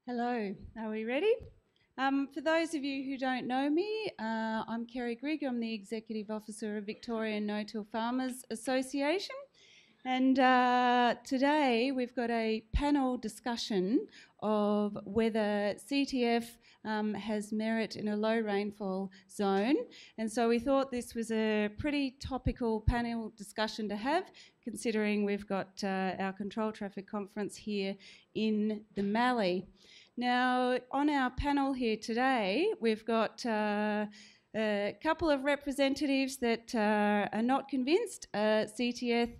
Hello, are we ready? For those of you who don't know me, I'm Kerry Grigg. I'm the Executive Officer of Victorian No-Till Farmers Association. And today we've got a panel discussion of whether CTF has merit in a low rainfall zone. And so we thought this was a pretty topical panel discussion to have, considering we've got our Control Traffic Conference here in the Mallee. Now, on our panel here today, we've got a couple of representatives that are not convinced CTF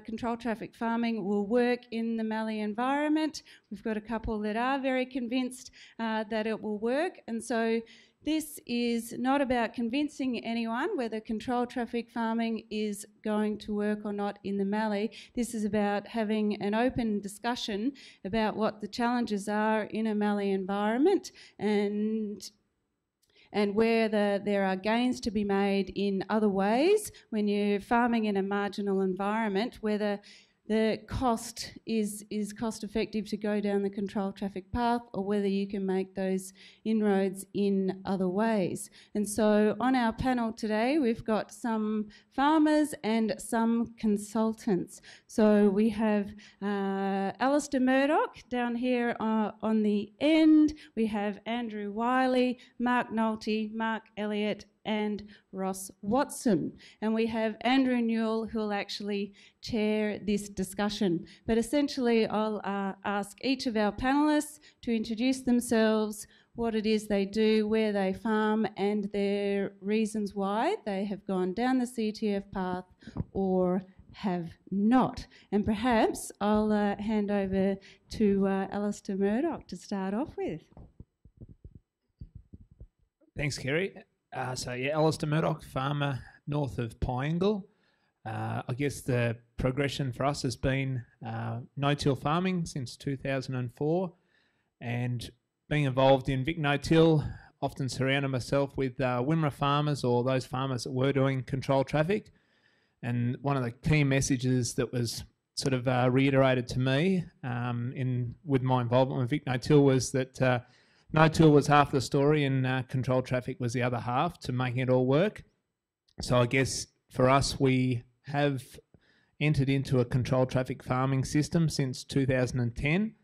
control traffic farming will work in the Mallee environment. We've got a couple that are very convinced that it will work, and so this is not about convincing anyone whether control traffic farming is going to work or not in the Mallee. This is about having an open discussion about what the challenges are in a Mallee environment and where there are gains to be made in other ways when you're farming in a marginal environment, whether the cost is cost effective to go down the control traffic path or whether you can make those inroads in other ways. And so on our panel today we've got some farmers and some consultants. So we have Alistair Murdoch down here on the end. We have Andrew Wiley, Mark Nolte, Mark Elliott and Ross Watson. And we have Andrew Newall who will actually chair this discussion. But essentially I'll ask each of our panellists to introduce themselves, what it is they do, where they farm and their reasons why they have gone down the CTF path or have not. And perhaps I'll hand over to Alistair Murdoch to start off with. Thanks, Kerry. Alistair Murdoch, farmer north of Piangle. I guess the progression for us has been no-till farming since 2004 and being involved in Vic No-Till, often surrounded myself with Wimmera farmers or those farmers that were doing control traffic. And one of the key messages that was sort of reiterated to me with my involvement with Vic No-Till was that no-till was half the story and control traffic was the other half to making it all work. So I guess for us, we have entered into a control traffic farming system since 2010,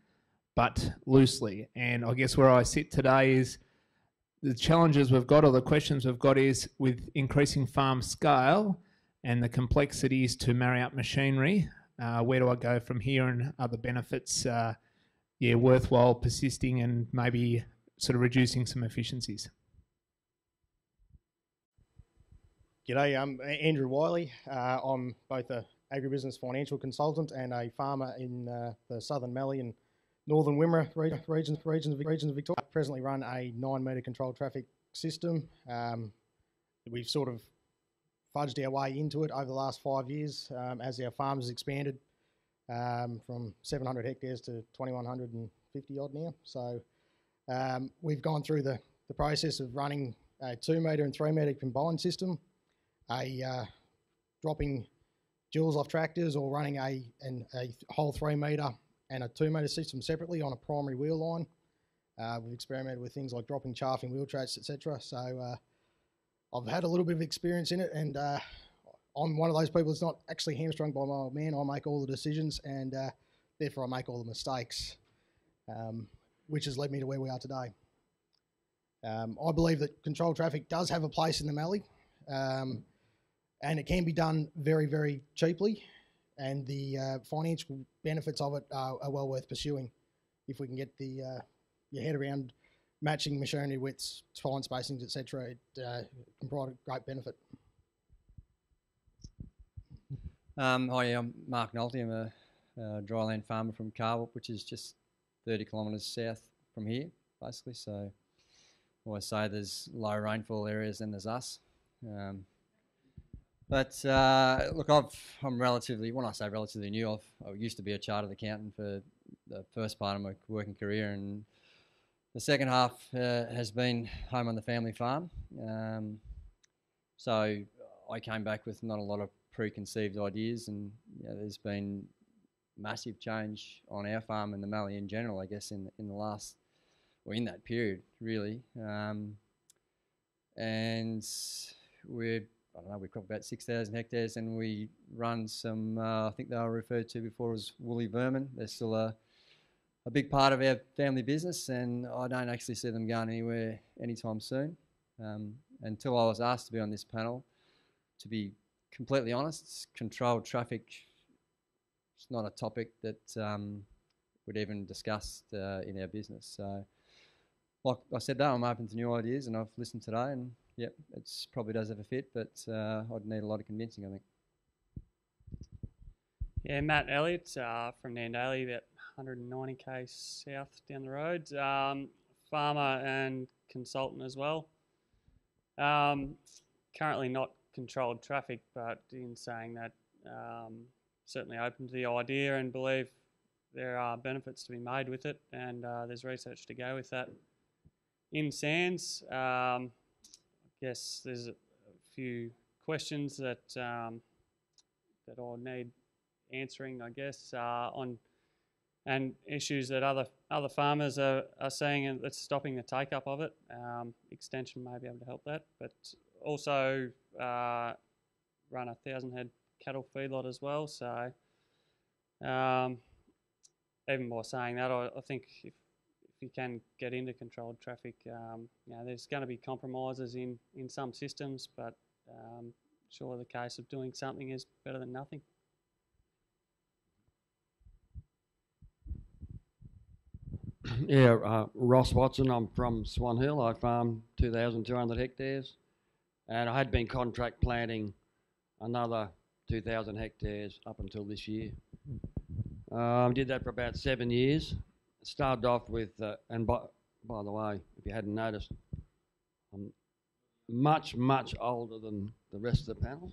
but loosely. And I guess where I sit today is the challenges we've got or the questions we've got is with increasing farm scale and the complexities to marry up machinery, where do I go from here and other benefits, worthwhile persisting and maybe sort of reducing some efficiencies. G'day, I'm Andrew Wiley. I'm both an agribusiness financial consultant and a farmer in the Southern Mallee and Northern Wimmera regions of Victoria. I presently run a 9-metre controlled traffic system. We've sort of fudged our way into it over the last 5 years as our farms expanded from 700 hectares to 2,150 odd now. So we've gone through the process of running a 2-metre and 3-metre combined system, dropping joules off tractors or running a whole 3-metre and a 2-metre system separately on a primary wheel line. We've experimented with things like dropping chaff in wheel tracks, etc. So I've had a little bit of experience in it, and I'm one of those people that's not actually hamstrung by my old man. I make all the decisions, and therefore I make all the mistakes, which has led me to where we are today. I believe that controlled traffic does have a place in the Mallee, and it can be done very, very cheaply, and the financial benefits of it are well worth pursuing if we can get your head around matching machinery widths, fine spacings, etc. It can provide a great benefit. Hi, I'm Mark Nolte. I'm a dryland farmer from Carwalk, which is just 30 kilometres south from here, basically. So I always say there's low rainfall areas and there's us. Look, I'm relatively, when I say relatively new, I used to be a chartered accountant for the first part of my working career, and the second half has been home on the family farm. So I came back with not a lot of preconceived ideas, and there's been massive change on our farm and the Mallee in general, I guess, in the last, or in that period, really. And I don't know, we crop about 6,000 hectares, and we run some, I think they were referred to before as woolly vermin. They're still a big part of our family business, and I don't actually see them going anywhere anytime soon. Until I was asked to be on this panel, to be completely honest, controlled traffic, it's not a topic that we'd even discussed in our business. So, like I said, though, I'm open to new ideas, and I've listened today, and yep, it probably does have a fit, but I'd need a lot of convincing, I think. Yeah, Matt Elliott from Nandaly, about 190k south down the road. Farmer and consultant as well. Currently not controlled traffic, but in saying that, certainly open to the idea and believe there are benefits to be made with it, and there's research to go with that. In sands, I guess there's a few questions that that I'll need answering, I guess, on and issues that other farmers are seeing, and that's stopping the take up of it. Extension may be able to help that, but also run 1,000 head cattle feedlot as well. So even by saying that, I think if you can get into controlled traffic, you know, there's going to be compromises in some systems, but sure, the case of doing something is better than nothing. Yeah, Ross Watson. I'm from Swan Hill. I farm 2,200 hectares, and I had been contract planting another 2,000 hectares up until this year. Did that for about 7 years. Started off with, and by the way, if you hadn't noticed, I'm much, much older than the rest of the panel.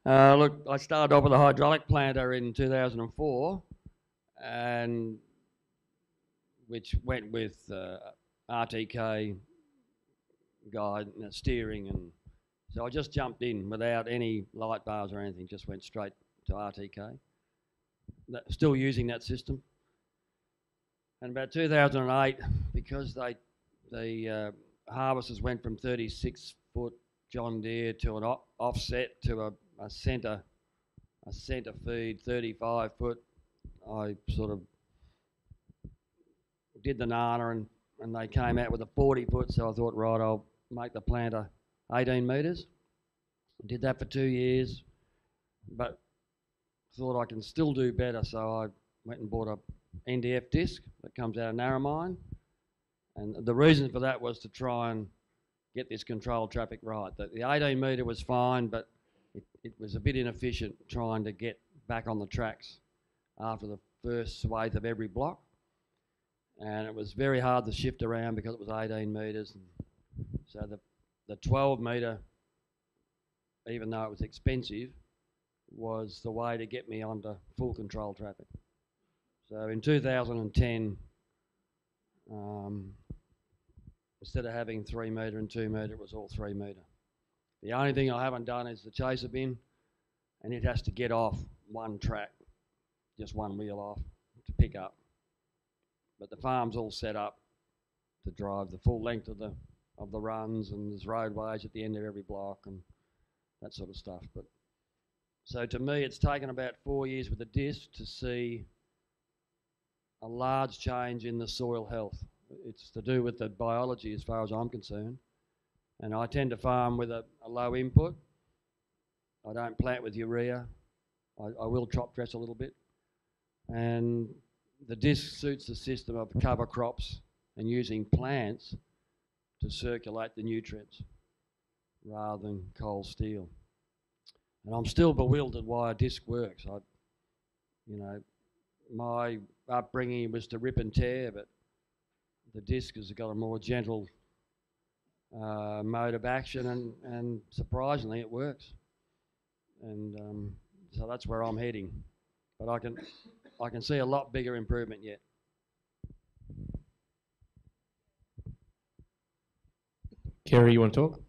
Look, I started off with a hydraulic planter in 2004, and which went with RTK guide and steering, and so I just jumped in without any light bars or anything, just went straight to RTK. Still using that system. And about 2008, because the harvesters went from 36-foot John Deere to an offset to a centre feed 35-foot, I sort of did the nana, and they came out with a 40-foot, so I thought, right, I'll make the planter 18 metres. Did that for 2 years, but thought I can still do better, so I went and bought a NDF disc that comes out of Narromine, and the reason for that was to try and get this controlled traffic right. The 18 metre was fine, but it was a bit inefficient trying to get back on the tracks after the first swathe of every block, and it was very hard to shift around because it was 18 metres, and so the 12 metre, even though it was expensive, was the way to get me onto full control traffic. So in 2010, instead of having 3 metre and 2 metre, it was all 3 metre. The only thing I haven't done is the chaser bin, and it has to get off one track, just one wheel off to pick up. But the farm's all set up to drive the full length of the runs, and there's roadways at the end of every block and that sort of stuff. But so to me, it's taken about 4 years with the disc to see a large change in the soil health. It's to do with the biology as far as I'm concerned. And I tend to farm with a low input. I don't plant with urea. I will top dress a little bit. And the disc suits the system of cover crops and using plants to circulate the nutrients rather than coal steel. And I'm still bewildered why a disc works. You know, my upbringing was to rip and tear, but the disc has got a more gentle mode of action, and surprisingly it works. And so that's where I'm heading. But I can see a lot bigger improvement yet. Kerry, you want to talk?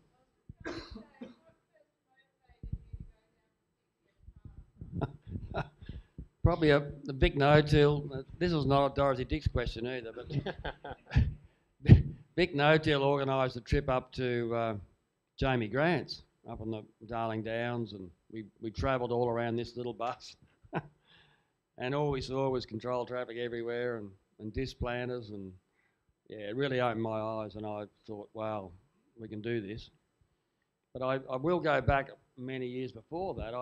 probably the Vic No-Till. This was not a Dorothy Dix question either, but Vic No-Till organised a trip up to Jamie Grant's up on the Darling Downs, and we travelled all around this little bus, and all we saw was controlled traffic everywhere and disc planters, and yeah, it really opened my eyes, and I thought, wow, we can do this. But I will go back many years before that.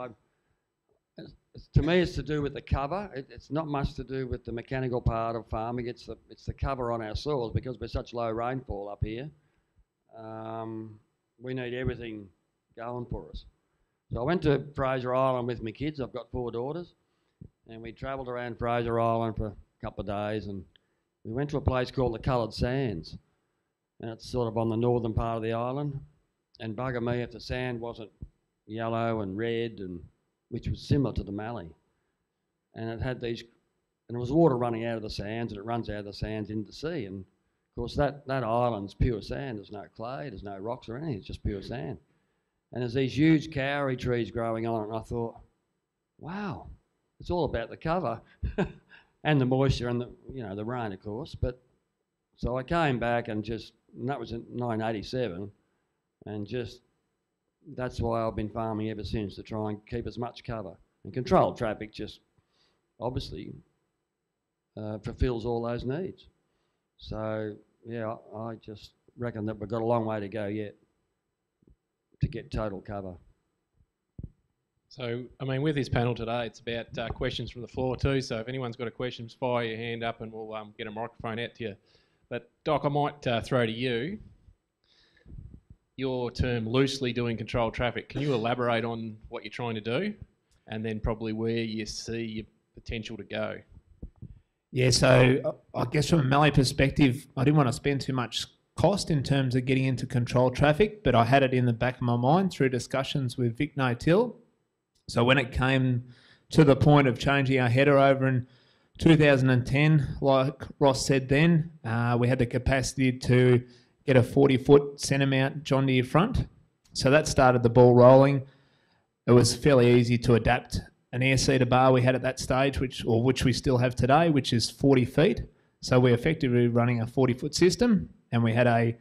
To me, it's to do with the cover. It's not much to do with the mechanical part of farming. It's the cover on our soils, because we're such low rainfall up here. We need everything going for us. So I went to Fraser Island with my kids. I've got 4 daughters, and we travelled around Fraser Island for a couple of days, and we went to a place called the Coloured Sands, and it's sort of on the northern part of the island. And bugger me if the sand wasn't yellow and red, and which was similar to the Mallee. And it had these, and there was water running out of the sands, and it runs out of the sands into the sea. And of course that island's pure sand. There's no clay, there's no rocks or anything, it's just pure sand. And there's these huge kauri trees growing on it, and I thought, wow, it's all about the cover and the moisture and the rain, of course. But so I came back and that was in 1987, and that's why I've been farming ever since, to try and keep as much cover. And controlled traffic just obviously fulfills all those needs. So yeah, I just reckon that we've got a long way to go yet to get total cover. So, I mean, with this panel today, it's about questions from the floor too. So if anyone's got a question, just fire your hand up and we'll get a microphone out to you. But Doc, I might throw to you your term loosely doing controlled traffic. Can you elaborate on what you're trying to do, and then probably where you see your potential to go? Yeah, so I guess from a Mallee perspective, I didn't want to spend too much cost in terms of getting into controlled traffic, but I had it in the back of my mind through discussions with Vic No-Till. So when it came to the point of changing our header over in 2010, like Ross said then, we had the capacity to get a 40-foot centre mount John Deere front. So that started the ball rolling. It was fairly easy to adapt an air seeder bar we had at that stage, which we still have today, which is 40 feet. So we're effectively running a 40-foot system, and we had a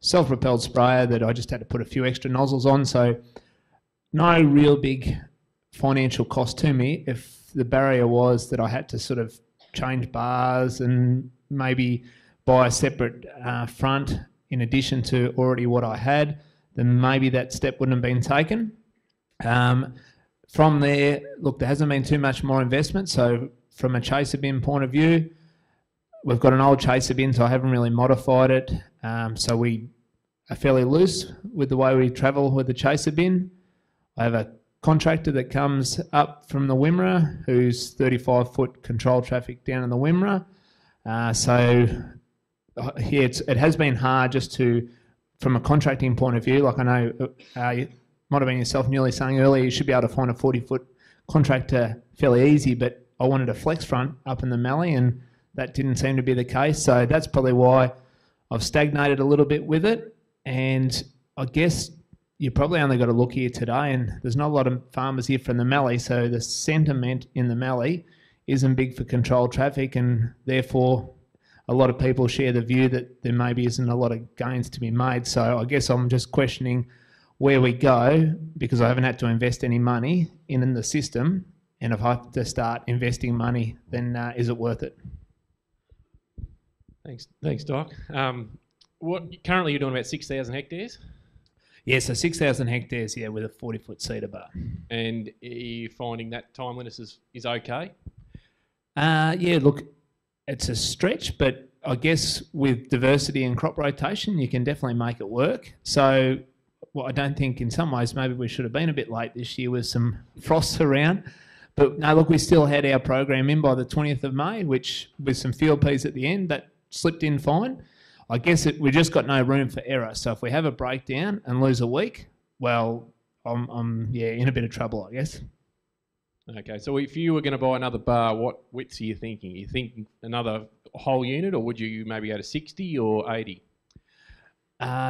self-propelled sprayer that I just had to put a few extra nozzles on. So no real big financial cost to me. If the barrier was that I had to sort of change bars and maybe buy a separate front in addition to already what I had, then maybe that step wouldn't have been taken. From there, look, there hasn't been too much more investment. So from a chaser bin point of view, we've got an old chaser bin, so I haven't really modified it. So we are fairly loose with the way we travel with the chaser bin. I have a contractor that comes up from the Wimmera, who's 35-foot control traffic down in the Wimmera. Yeah, it has been hard just to, from a contracting point of view, like I know you might have been yourself nearly saying earlier, you should be able to find a 40-foot contractor fairly easy, but I wanted a flex front up in the Mallee, and that didn't seem to be the case. So that's probably why I've stagnated a little bit with it. And I guess you probably only got to look here today, and there's not a lot of farmers here from the Mallee, so the sentiment in the Mallee isn't big for controlled traffic, and therefore a lot of people share the view that there maybe isn't a lot of gains to be made. So I guess I'm just questioning where we go, because I haven't had to invest any money in the system, and if I have to start investing money, then is it worth it? Thanks, Doc. What currently you're doing about 6,000 hectares? Yeah, so 6,000 hectares, yeah, with a 40-foot seeder bar. And are you finding that timeliness is okay? Yeah, look, it's a stretch, but I guess with diversity and crop rotation, you can definitely make it work. So I don't think in some ways maybe we should have been a bit late this year with some frosts around. But no, look, we still had our program in by the 20th of May, which with some field peas at the end, that slipped in fine. I guess we just got no room for error. So if we have a breakdown and lose a week, well, I'm in a bit of trouble, I guess. Okay, so if you were going to buy another bar, what widths are you thinking? Are you thinking another whole unit, or would you maybe go to 60 or 80?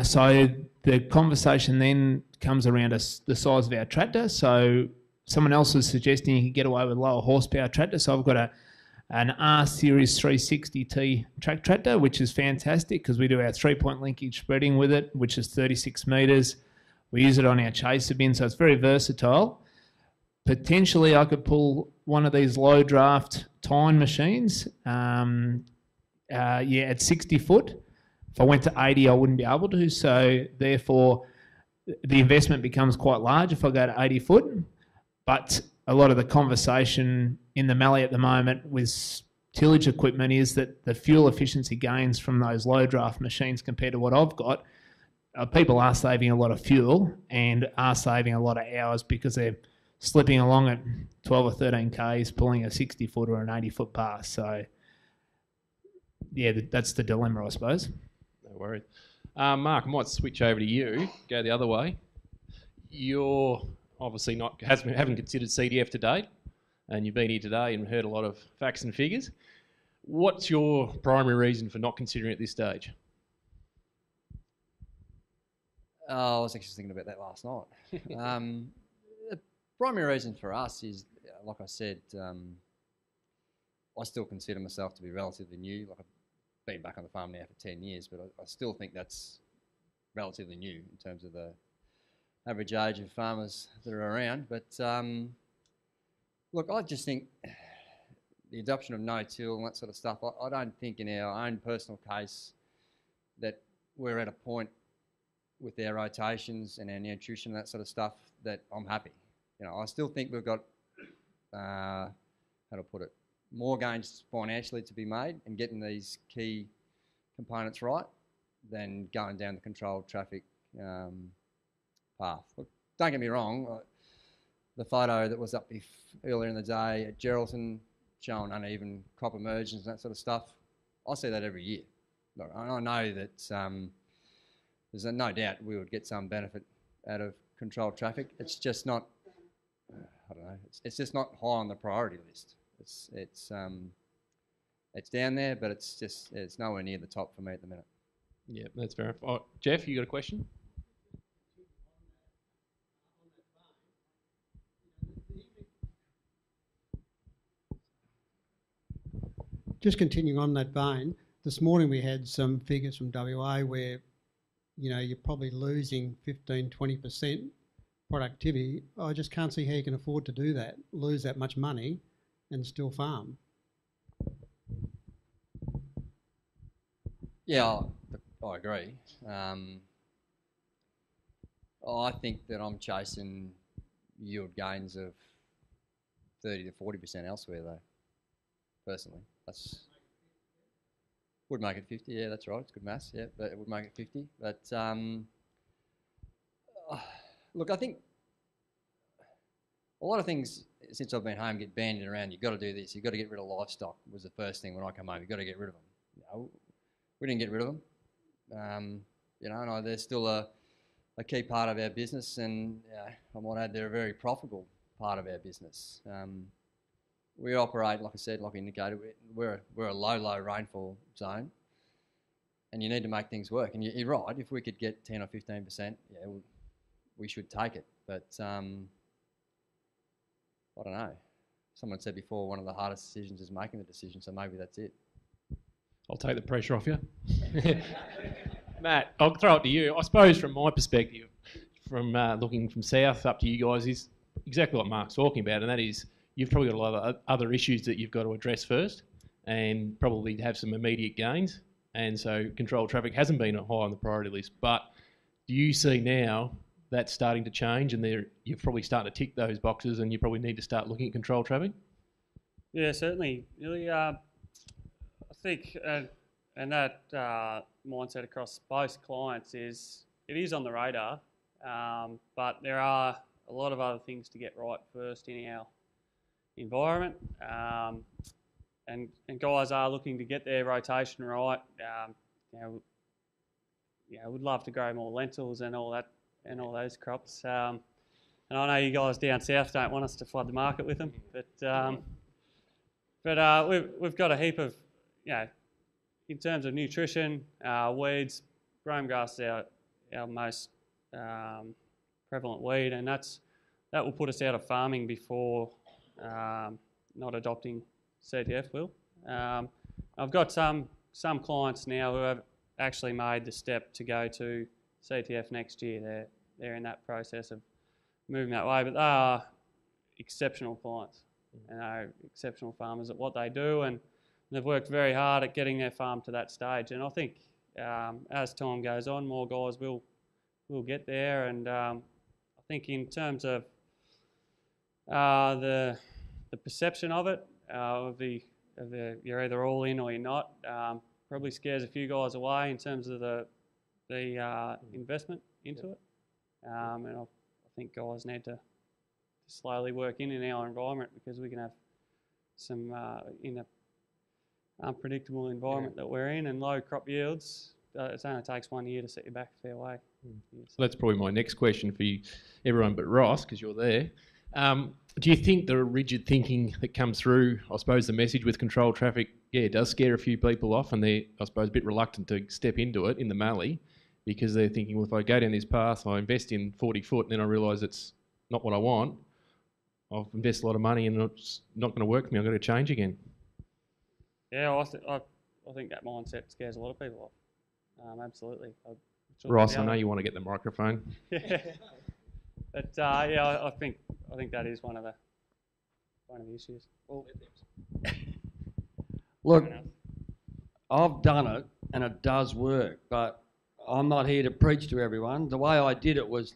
So the conversation then comes around the size of our tractor. So someone else was suggesting you could get away with lower horsepower tractor. So I've got an R Series 360T track tractor, which is fantastic because we do our 3-point linkage spreading with it, which is 36 metres. We use it on our chaser bin, so it's very versatile. Potentially, I could pull one of these low draft tine machines. At 60 foot. If I went to 80, I wouldn't be able to. So therefore, the investment becomes quite large if I go to 80 foot. But a lot of the conversation in the Mallee at the moment with tillage equipment is that the fuel efficiency gains from those low draft machines compared to what I've got, people are saving a lot of fuel and are saving a lot of hours because they're slipping along at 12 or 13 Ks, pulling a 60 foot or an 80 foot pass. So, yeah, that's the dilemma, I suppose. No worries. Mark, I might switch over to you, go the other way. You're obviously haven't considered CTF to date, and you've been here today and heard a lot of facts and figures. What's your primary reason for not considering it at this stage? I was actually thinking about that last night. The primary reason for us is, like I said, I still consider myself to be relatively new. Like, I've been back on the farm now for 10 years, but I still think that's relatively new in terms of the average age of farmers that are around. But look, I just think the adoption of no-till and that sort of stuff, I don't think in our own personal case that we're at a point with our rotations and our nutrition and that sort of stuff that I'm happy. You know, I still think we've got, how to put it, more gains financially to be made and getting these key components right than going down the controlled traffic path. Look, don't get me wrong, the photo that was up earlier in the day at Geraldton showing uneven crop emergence and that sort of stuff, I see that every year. Look, I know that there's no doubt we would get some benefit out of controlled traffic. It's just not, I don't know, it's just not high on the priority list. It's down there, but it's nowhere near the top for me at the minute. Yeah, that's fair enough. Oh, Jeff, you got a question? Just continuing on that vein, this morning we had some figures from WA where, you know, you're probably losing 15-20% productivity. I just can't see how you can afford to do that, lose that much money and still farm. Yeah, I agree. I think that I'm chasing yield gains of 30 to 40% elsewhere, though. Personally, would make it 50. Yeah, that's right. It's good maths. Yeah, but it would make it 50. But look, I think a lot of things since I've been home get bandied around. You've got to do this. You've got to get rid of livestock. Was the first thing when I come home. You've got to get rid of them. You know, we didn't get rid of them. You know, and they're still a key part of our business, and I might add they're a very profitable part of our business. We operate, like I said, like I indicated, we're a low rainfall zone, and you need to make things work. And you're right. If we could get 10 or 15%, yeah, we should take it. But I don't know. Someone said before, one of the hardest decisions is making the decision. So maybe that's it. I'll take the pressure off you. Matt, I'll throw it to you. I suppose from my perspective, from looking from south up to you guys, is exactly what Mark's talking about, and that is you've probably got a lot of other issues that you've got to address first and probably have some immediate gains. And so controlled traffic hasn't been high on the priority list. But do you see now that's starting to change and you're probably starting to tick those boxes and you probably need to start looking at controlled traffic? Yeah, certainly. Really, I think, and that mindset across both clients is it is on the radar, but there are a lot of other things to get right first in our environment, and guys are looking to get their rotation right. Would love to grow more lentils and all that and all those crops. And I know you guys down south don't want us to flood the market with them, but we've got a heap of, in terms of nutrition, weeds, brome grass is our most prevalent weed, and that's that will put us out of farming before not adopting CTF will. I've got some clients now who have actually made the step to go to CTF next year. They're in that process of moving that way, but they are exceptional clients, exceptional farmers at what they do, and they've worked very hard at getting their farm to that stage. And I think as time goes on, more guys will get there. And I think in terms of the perception of it, you're either all in or you're not, probably scares a few guys away in terms of the investment into it. And I think guys need to slowly work in our environment, because we can have some in an unpredictable environment that we're in, and low crop yields. It only takes 1 year to set you back a fair way. So that's probably my next question for you, everyone but Ross, because you're there. Do you think the rigid thinking that comes through, I suppose the message with controlled traffic, it does scare a few people off, and they're, I suppose, a bit reluctant to step into it in the mallee, because they're thinking, well, if I go down this path, I invest in 40 foot, and then I realise it's not what I want, I've invested a lot of money and it's not going to work for me, I've got to change again. Yeah, I think that mindset scares a lot of people off. Absolutely. Ross, I know you want to get the microphone. Yeah. But I think that is one of the issues. Well, look, I've done it and it does work, but I'm not here to preach to everyone. The way I did it was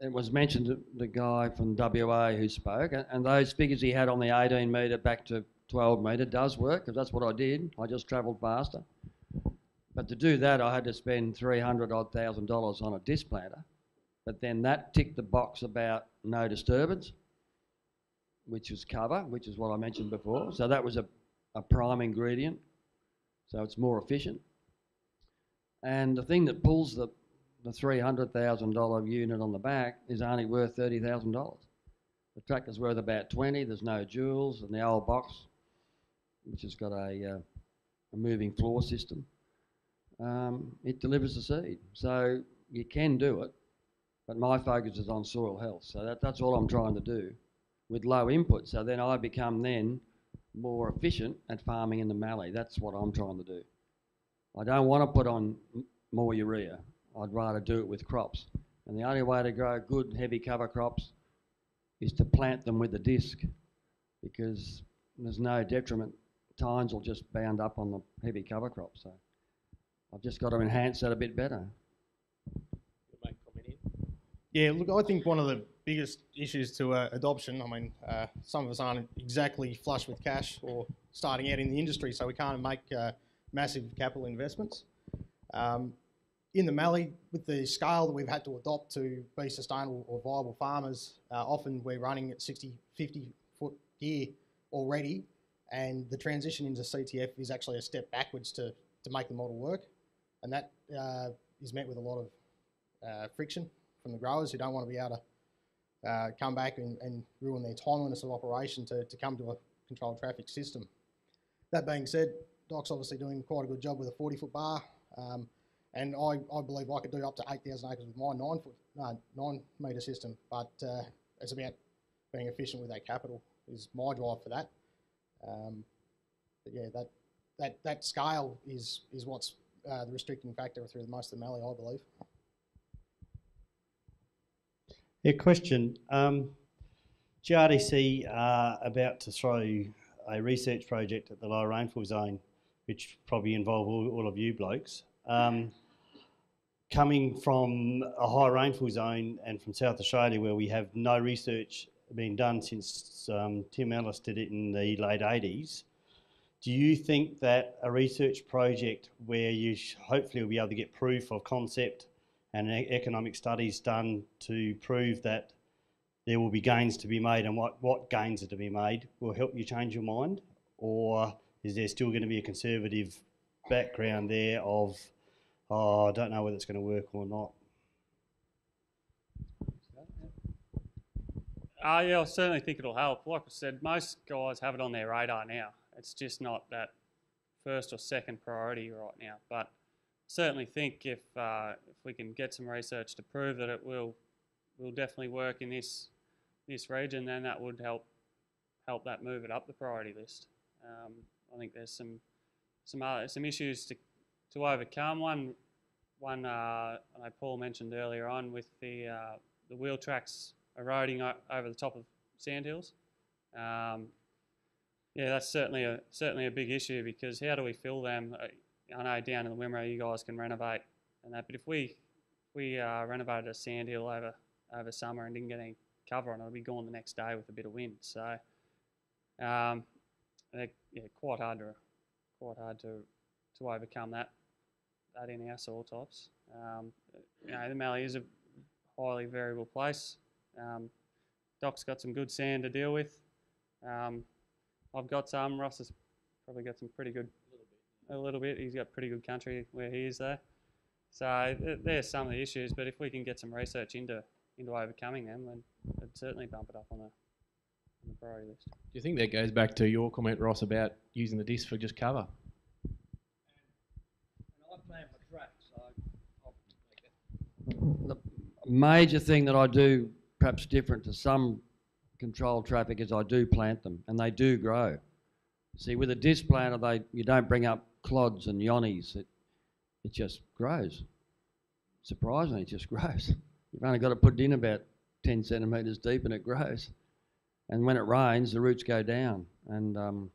it was mentioned the guy from WA who spoke, and those figures he had on the 18 metre back to 12 metre does work, because that's what I did. I just travelled faster. But to do that, I had to spend $300,000 on a disc planter. But then that ticked the box about no disturbance, which was cover, which is what I mentioned before. So that was a prime ingredient. So it's more efficient. And the thing that pulls the $300,000 unit on the back is only worth $30,000. The tractor's worth about 20. There's no jewels, and the old box, which has got a moving floor system, it delivers the seed. So you can do it, but my focus is on soil health. So that's all I'm trying to do with low input. So then I become then more efficient at farming in the mallee. That's what I'm trying to do. I don't want to put on more urea. I'd rather do it with crops. And the only way to grow good heavy cover crops is to plant them with a disc, because there's no detriment. Tines will just bound up on the heavy cover crop. So I've just got to enhance that a bit better. Yeah, look, I think one of the biggest issues to adoption, I mean, some of us aren't exactly flush with cash or starting out in the industry, so we can't make massive capital investments. In the mallee, with the scale that we've had to adopt to be sustainable or viable farmers, often we're running at 60, 50 foot gear already, and the transition into CTF is actually a step backwards to make the model work, and that is met with a lot of friction from the growers who don't want to be able to come back and ruin their timeliness of operation to come to a controlled traffic system. That being said, Doc's obviously doing quite a good job with a 40-foot bar, and I believe I could do up to 8,000 acres with my 9 metre system, but it's about being efficient with that capital is my drive for that. But yeah, that scale is what's the restricting factor through most of the mallee, I believe. Yeah, question. GRDC are about to throw a research project at the lower rainfall zone, which probably involve all of you blokes. Coming from a high rainfall zone and from South Australia, where we have no research being done since Tim Ellis did it in the late 80s, do you think that a research project where you hopefully will be able to get proof of concept and economic studies done to prove that there will be gains to be made and what gains are to be made will help you change your mind? Or is there still going to be a conservative background there of, oh, I don't know whether it's going to work or not? Yeah, I certainly think it'll help. Like I said, most guys have it on their radar now. It's just not that first or second priority right now. But certainly think if we can get some research to prove that it will will definitely work in this region, then that would help that move it up the priority list. I think there's some issues to overcome. One I know Paul mentioned earlier on with the wheel tracks eroding over the top of sandhills. Yeah, that's certainly a big issue, because how do we fill them? I know down in the Wimmera you guys can renovate and that, but if we renovated a sandhill over summer and didn't get any cover on it, it'll be gone the next day with a bit of wind. So they're quite hard to overcome that in our soil types. The Mallee is a highly variable place. Doc's got some good sand to deal with. I've got some. Ross has probably got some pretty good. A little bit. He's got pretty good country where he is there. So there's some of the issues, but if we can get some research into overcoming them, then it'd certainly bump it up on the priority list. Do you think that goes back to your comment, Ross, about using the disc for just cover? I plan my tracks, so I'll make it. The major thing that I do, perhaps different to some controlled traffic, is I do plant them, and they do grow. See, with a disc planter, you don't bring up clods and yonnies. It just grows. Surprisingly, it just grows. You've only got to put it in about 10 centimetres deep and it grows. And when it rains, the roots go down. And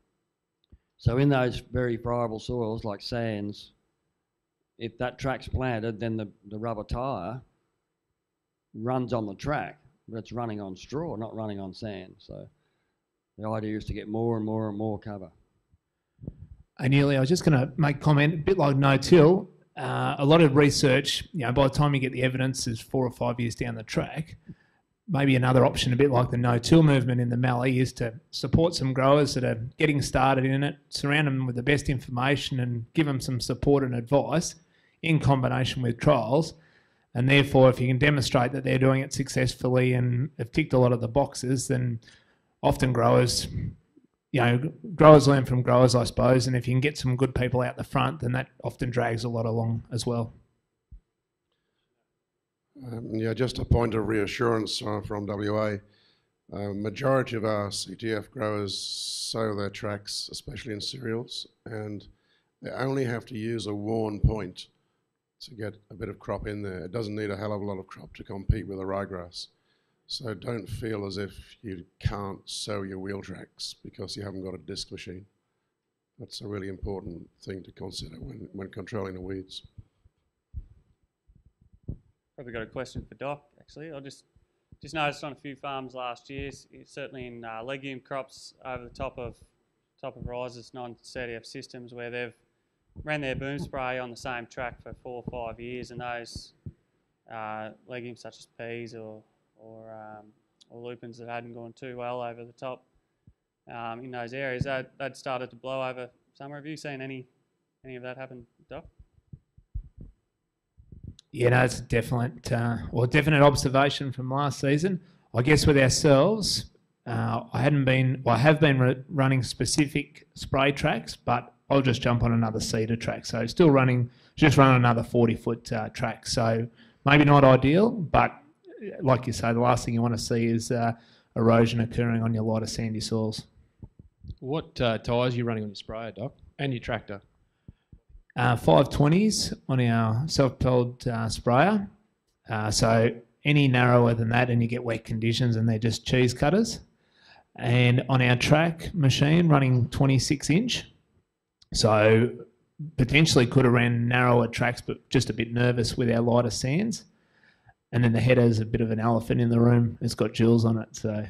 so in those very friable soils like sands, if that track's planted, then the rubber tyre runs on the track, but it's running on straw, not running on sand. So the idea is to get more and more and more cover. Nearly, I was just going to make a comment, a bit like no-till. A lot of research, by the time you get the evidence is 4 or 5 years down the track. Maybe another option, a bit like the no-till movement in the Mallee, is to support some growers that are getting started in it, surround them with the best information and give them some support and advice in combination with trials. And therefore, if you can demonstrate that they're doing it successfully and have ticked a lot of the boxes, then often growers learn from growers, I suppose, and if you can get some good people out the front, then that often drags a lot along as well. Just a point of reassurance from WA. Majority of our CTF growers sow their tracks, especially in cereals, and they only have to use a worn point to get a bit of crop in there. It doesn't need a hell of a lot of crop to compete with a ryegrass. So don't feel as if you can't sow your wheel tracks because you haven't got a disc machine. That's a really important thing to consider when controlling the weeds. Probably got a question for Doc, actually. I just noticed on a few farms last year, certainly in legume crops over the top of risers, non-CTF systems, where they've ran their boom spray on the same track for 4 or 5 years, and those legumes such as peas or lupins that hadn't gone too well over the top in those areas, they'd started to blow over summer. Have you seen any of that happen, Doc? Yeah, no, it's a definite observation from last season. I guess with ourselves, I have been running specific spray tracks, but I'll just jump on another cedar track. So still running another 40-foot track. So maybe not ideal, but like you say, the last thing you want to see is erosion occurring on your lighter sandy soils. What tyres are you running on your sprayer, Doc, and your tractor? 520s on our self-propelled sprayer. So any narrower than that and you get wet conditions and they're just cheese cutters. And on our track machine running 26-inch. So potentially could have ran narrower tracks, but just a bit nervous with our lighter sands. And then the header's a bit of an elephant in the room. It's got jewels on it, so.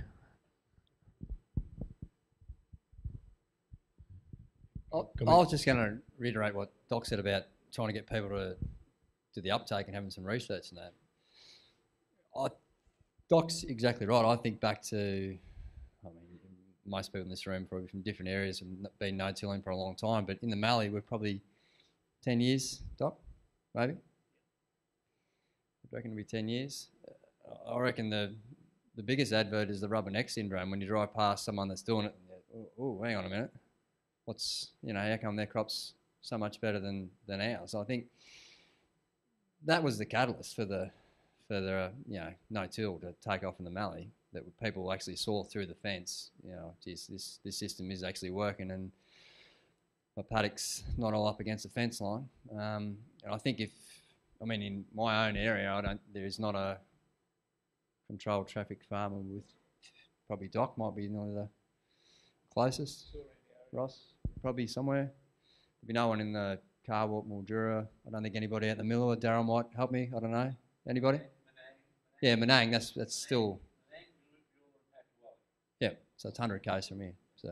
I was just going to reiterate what Doc said about trying to get people to do the uptake and having some research in that. Doc's exactly right. I think back to, most people in this room probably from different areas and been no-tilling for a long time, but in the Mallee we're probably 10 years, Doc, maybe? I reckon it'll be 10 years. I reckon the biggest advert is the rubberneck syndrome. When you drive past someone that's doing it, oh, hang on a minute. How come their crop's so much better than ours? I think that was the catalyst for for the no-till to take off in the mallee, that people actually saw through the fence, geez, this system is actually working, and my paddock's not all up against the fence line. And I think in my own area, there is not a controlled traffic farmer with, probably Doc might be one of the closest. Ross, probably somewhere. There'd be no one in the Carwalk, Mildura. I don't think anybody at the Mildura. Darryl might help me. I don't know. Anybody? Yeah, Menang. That's still. Yeah, so it's 100 k's from here. So,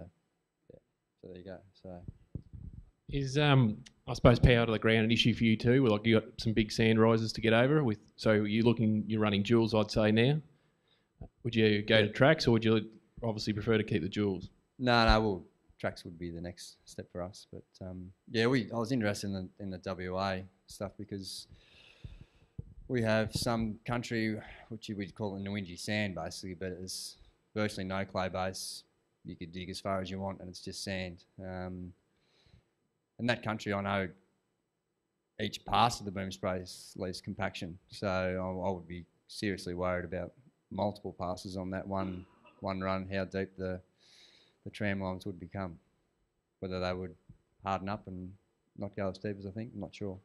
yeah. So there you go. So. Is I suppose power to the ground an issue for you too? Like you got some big sand rises to get over with. So you're running duals, I'd say now. Would you go to tracks, or would you obviously prefer to keep the duals? No. Well, tracks would be the next step for us. But I was interested in the WA stuff because we have some country which we'd call the Nwinji sand basically, but it's virtually no clay base. You could dig as far as you want, and it's just sand. In that country, I know each pass of the boom spray leaves compaction, so I would be seriously worried about multiple passes on that one run, how deep the tram lines would become, whether they would harden up and not go as deep as I think. I'm not sure.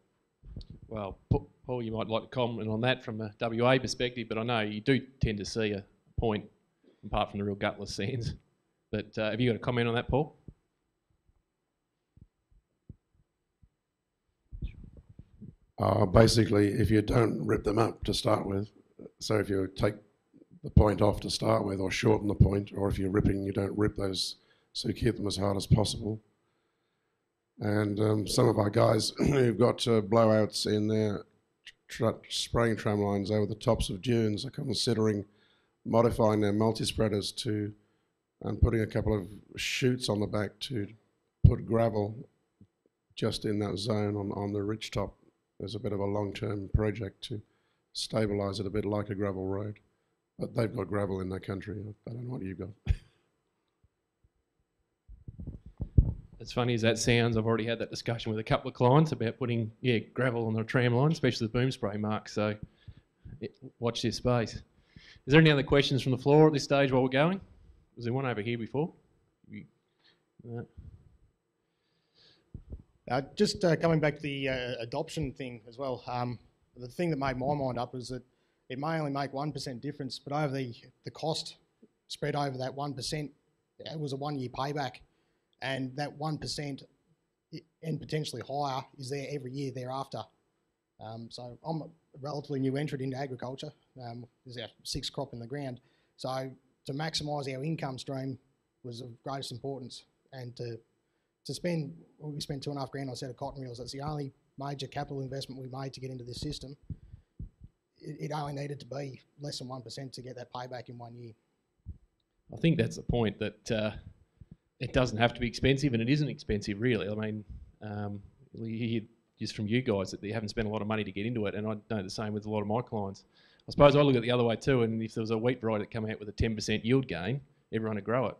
Well, Paul, you might like to comment on that from a WA perspective, but I know you do tend to see a point apart from the real gutless sands. But have you got a comment on that, Paul? Basically, if you don't rip them up to start with, so if you take the point off to start with or shorten the point, or if you're ripping, you don't rip those, so you keep them as hard as possible. And some of our guys who've got blowouts in their spraying tram lines over the tops of dunes are considering modifying their multi-spreaders and putting a couple of chutes on the back to put gravel just in that zone on the ridge top. There's a bit of a long-term project to stabilise it a bit like a gravel road. But they've got gravel in their country. I don't know what you've got. As funny as that sounds, I've already had that discussion with a couple of clients about putting gravel on the tram line, especially the boom spray mark. So watch this space. Is there any other questions from the floor at this stage while we're going? Was there one over here before? No. Just coming back to the adoption thing as well, the thing that made my mind up was that it may only make 1% difference, but over the cost spread over that 1%, it was a 1-year payback, and that 1% and potentially higher is there every year thereafter. So I'm a relatively new entrant into agriculture. There's our 6th crop in the ground. So to maximise our income stream was of greatest importance, and to spend, we spent $2.5 grand on a set of cotton reels. That's the only major capital investment we made to get into this system. It only needed to be less than 1% to get that payback in 1 year. I think that's the point, that it doesn't have to be expensive, and it isn't expensive really. I mean, you hear just from you guys that you haven't spent a lot of money to get into it, and I know the same with a lot of my clients. I suppose I look at it the other way too, and if there was a wheat variety that came out with a 10% yield gain, everyone would grow it.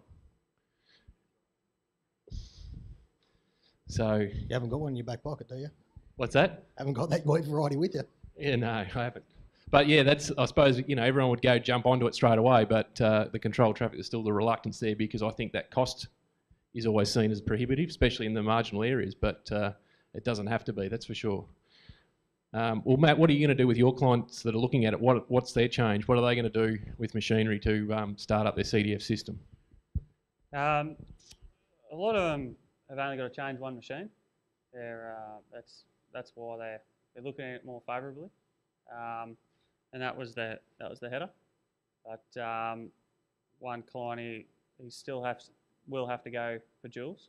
So you haven't got one in your back pocket, do you? What's that? Haven't got that wheat variety with you. Yeah, no, I haven't. But yeah, that's, I suppose, everyone would go jump onto it straight away, but the controlled traffic is still the reluctance there, because I think that cost is always seen as prohibitive, especially in the marginal areas, but it doesn't have to be, that's for sure. Well, Matt, what are you going to do with your clients that are looking at it? What's their change? What are they going to do with machinery to start up their CTF system? A lot of them have only got to change one machine. That's why they're looking at it more favourably, and that was the header. But one client, he still will have to go for duals,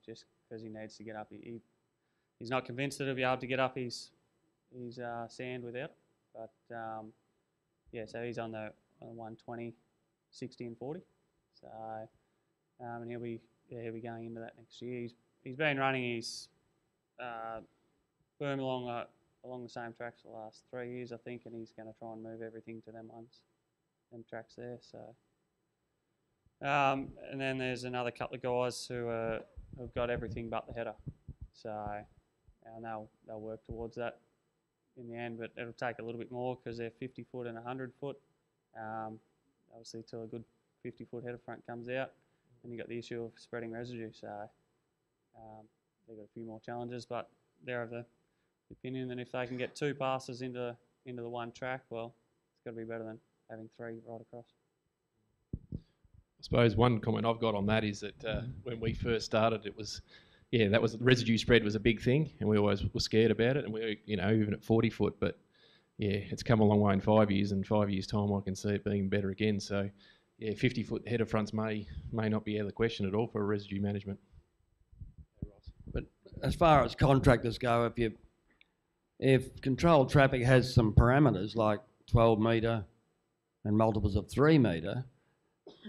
just because he needs to get up. He's not convinced that he'll be able to get up his sand without it. But yeah, so he's on the 120, 60 and 40. So and he'll be going into that next year. He's been running his boom along the same tracks for the last 3 years, I think, and he's going to try and move everything to them tracks there. So and then there's another couple of guys who have got everything but the header. So and they'll work towards that in the end, but it'll take a little bit more because they're 50 foot and 100 foot. Obviously, till a good 50 foot header front comes out, and you've got the issue of spreading residue. So they've got a few more challenges, but they're of the opinion that if they can get 2 passes into the one track, well, it's got to be better than having 3 right across. I suppose one comment I've got on that is that when we first started, it was, that was, residue spread was a big thing, and we always were scared about it, and we, even at 40 foot, but it's come a long way in 5 years, and 5 years' time I can see it being better again. So, 50 foot header fronts may not be out of the question at all for residue management. But as far as contractors go, if controlled traffic has some parameters like 12 metre and multiples of 3 metre,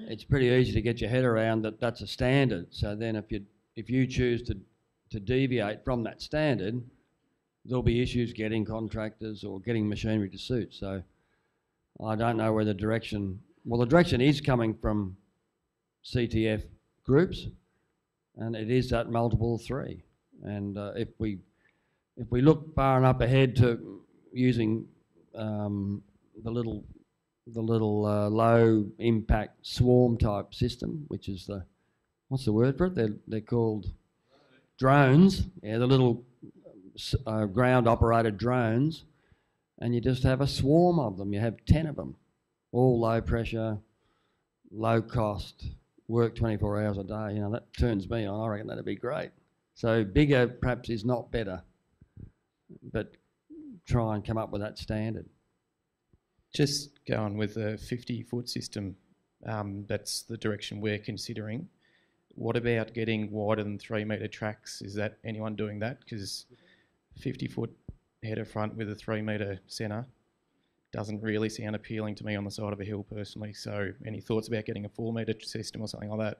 it's pretty easy to get your head around that that's a standard. So then if you choose to deviate from that standard, there'll be issues getting contractors or getting machinery to suit. So I don't know where the direction is coming from CTF groups, and it is that multiple of 3. And if we look far enough ahead to using the little low impact swarm type system, which is what's the word for it? They're called drones. Yeah, the little ground operated drones, and you just have a swarm of them. You have 10 of them, all low pressure, low cost, work 24 hours a day. That turns me on. I reckon that'd be great. So bigger perhaps is not better, but try and come up with that standard. Just going with a 50-foot system, that's the direction we're considering. What about getting wider than 3 metre tracks? Is that anyone doing that? Because 50-foot header front with a 3 metre centre doesn't really sound appealing to me on the side of a hill personally. So any thoughts about getting a 4 metre system or something like that?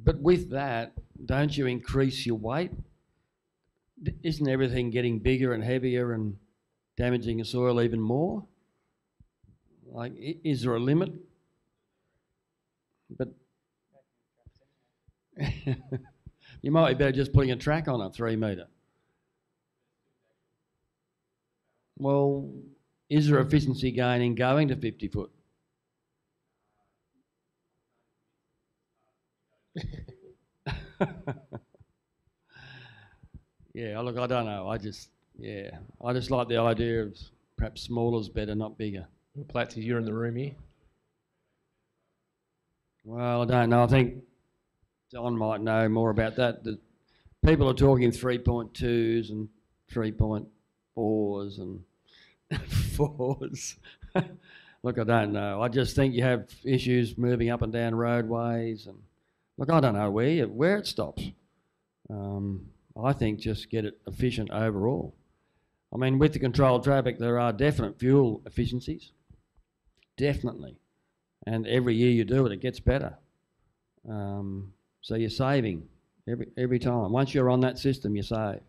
But with that, don't you increase your weight? Isn't everything getting bigger and heavier and damaging the soil even more? Like, is there a limit? But you might be better just putting a track on a 3 metre. Well, is there efficiency gain in going to 50 foot? Look, I don't know. I just like the idea of perhaps smaller's better, not bigger. Platsy, you're in the room here. Well, I don't know. I think John might know more about that. The people are talking 3.2s and 3.4s and 4s. Look, I don't know. I just think you have issues moving up and down roadways, and look, I don't know where it stops. I think just get it efficient overall. I mean, with the controlled traffic, there are definite fuel efficiencies, definitely, and every year you do it, it gets better. So you're saving every time. Once you're on that system, you save.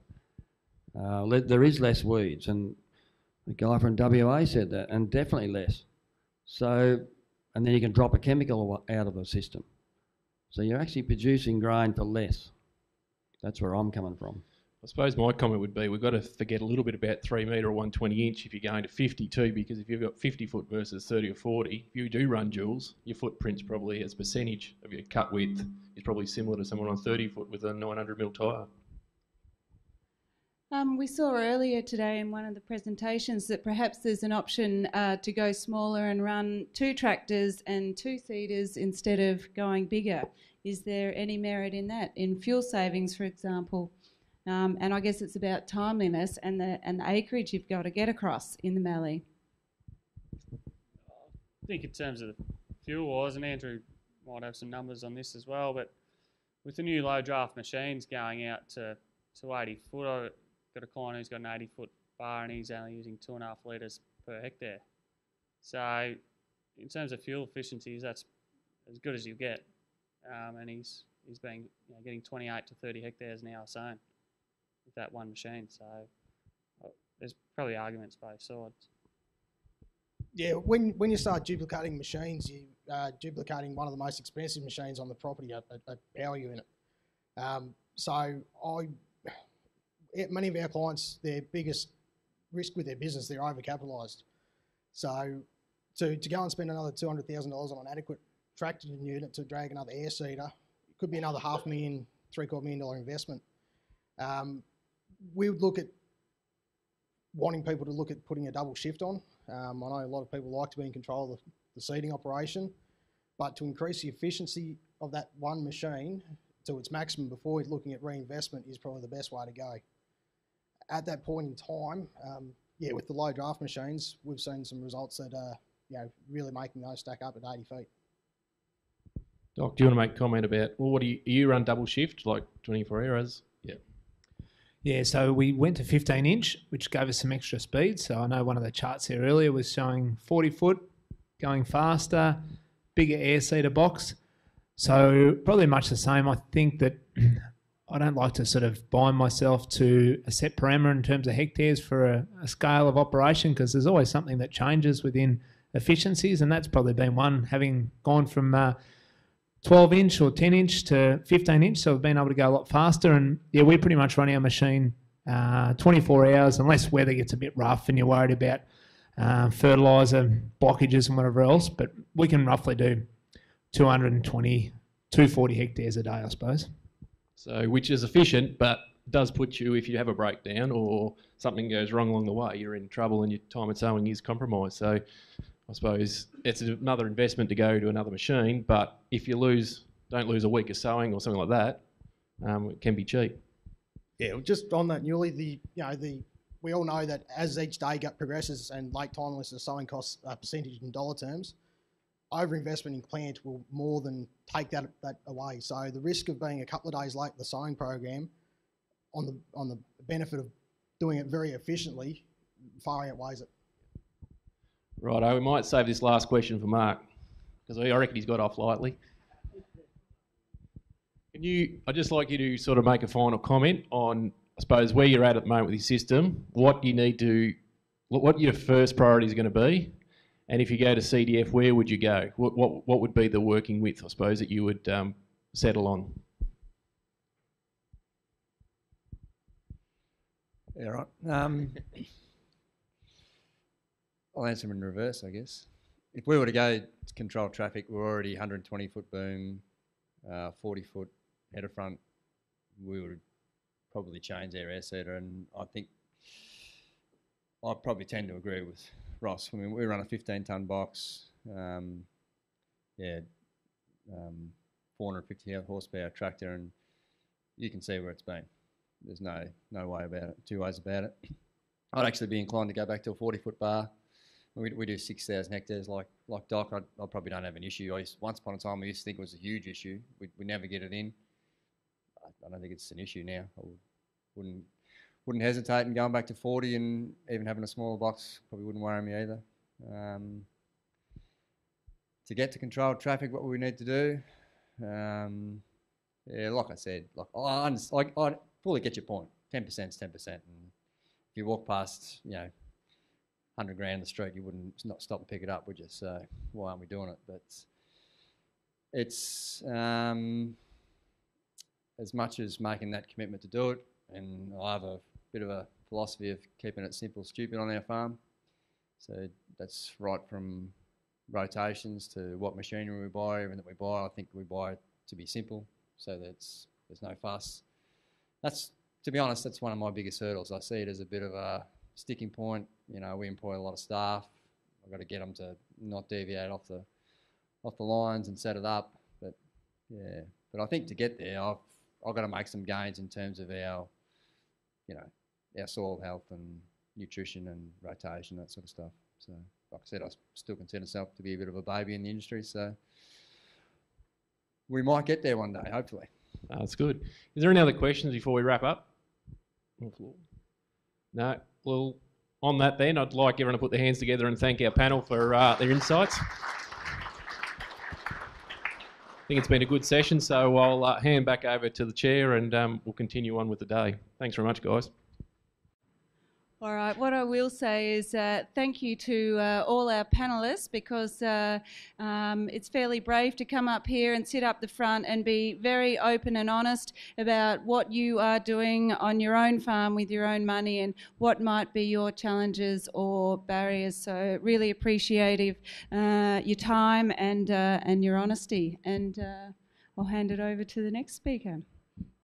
There is less weeds, and the guy from WA said that, and definitely less. So, and then you can drop a chemical out of the system. So you're actually producing grain for less. That's where I'm coming from. I suppose my comment would be we've got to forget a little bit about 3 metre or 120 inch if you're going to 52, because if you've got 50 foot versus 30 or 40, if you do run duals, your footprint's probably as a percentage of your cut width is probably similar to someone on 30 foot with a 900mm tyre. We saw earlier today in one of the presentations that perhaps there's an option to go smaller and run 2 tractors and 2 seeders instead of going bigger. Is there any merit in that, in fuel savings, for example? And I guess it's about timeliness and the acreage you've got to get across in the mallee. I think in terms of the fuel-wise, and Andrew might have some numbers on this as well, but with the new low draft machines going out to 80 foot, I've got a client who's got an 80-foot bar and he's only using 2.5 litres per hectare. So in terms of fuel efficiencies, that's as good as you get. And he's been getting 28 to 30 hectares an hour sown with that one machine. So there's probably arguments both sides. Yeah, when you start duplicating machines, you duplicating one of the most expensive machines on the property, a power unit. So many of our clients, their biggest risk with their business. They're overcapitalised. So to go and spend another $200,000 on an adequate tractor unit to drag another air seeder, it could be another $500,000, $750,000 investment. We would look at wanting people to look at putting a double shift on. I know a lot of people like to be in control of the seeding operation, but to increase the efficiency of that one machine to its maximum before looking at reinvestment is probably the best way to go. At that point in time, with the low draft machines, we've seen some results that are really making those stack up at 80 feet. Doc, do you want to make a comment about, well, do you run double shift, like 24 hours? Yeah. Yeah, so we went to 15-inch, which gave us some extra speed. So I know one of the charts there earlier was showing 40 foot, going faster, bigger air seeder box. So probably much the same. I think that I don't like to sort of bind myself to a set parameter in terms of hectares for a scale of operation, because there's always something that changes within efficiencies, and that's probably been one, having gone from 12-inch or 10-inch to 15-inch, so we've been able to go a lot faster. And yeah, we pretty much run our machine 24 hours, unless weather gets a bit rough and you're worried about fertiliser blockages and whatever else. But we can roughly do 220, 240 hectares a day, I suppose. So, which is efficient, but does put you, if you have a breakdown or something goes wrong along the way, you're in trouble and your time at sowing is compromised. So I suppose it's another investment to go to another machine, but if you don't lose a week of sowing or something like that, it can be cheap. Yeah, just on that, Newley, we all know that as each day progresses and late timeliness of sowing costs a percentage in dollar terms, overinvestment in plant will more than take that away. So the risk of being a couple of days late the sowing program on the benefit of doing it very efficiently far outweighs it. Righto, we might save this last question for Mark, because I reckon he's got off lightly. I'd just like you to sort of make a final comment on, I suppose, where you're at the moment with your system, what your first priority is going to be, and if you go to CDF, where would you go? What would be the working width, I suppose, that you would settle on? Yeah, right. I'll answer them in reverse, I guess. If we were to go to control traffic, we're already 120 foot boom, 40 foot header front. We would probably change our air seeder, and I think I probably tend to agree with Ross. I mean, we run a 15-ton box, 450 horsepower tractor, and you can see where it's been. There's no way about it, two ways about it. I'd actually be inclined to go back to a 40-foot bar. We do 6,000 hectares like Doc. I probably don't have an issue. Once upon a time, we used to think it was a huge issue. We never get it in. I don't think it's an issue now. I wouldn't hesitate in going back to 40, and even having a smaller box probably wouldn't worry me either. To get to controlled traffic, what we need to do, like I said, I fully get your point. 10% is 10%, and if you walk past, 100 grand in the street, you wouldn't not stop and pick it up, would you? So why aren't we doing it? But it's as much as making that commitment to do it, and I have a bit of a philosophy of keeping it simple, stupid on our farm. So that's right from rotations to what machinery we buy, everything that we buy. I think we buy it to be simple, so that there's no fuss. To be honest, that's one of my biggest hurdles. I see it as a bit of a sticking point. We employ a lot of staff. I've got to get them to not deviate off the lines and set it up. But I think to get there, I've got to make some gains in terms of our soil health and nutrition and rotation, that sort of stuff. So, like I said, I still consider myself to be a bit of a baby in the industry. So we might get there one day, hopefully. That's good. Is there any other questions before we wrap up? No. Well, on that then, I'd like everyone to put their hands together and thank our panel for their insights. I think it's been a good session, so I'll hand back over to the chair and we'll continue on with the day. Thanks very much, guys. All right, what I will say is thank you to all our panellists, because it's fairly brave to come up here and sit up the front and be very open and honest about what you are doing on your own farm with your own money and what might be your challenges or barriers. So really appreciative your time and your honesty. And I'll hand it over to the next speaker.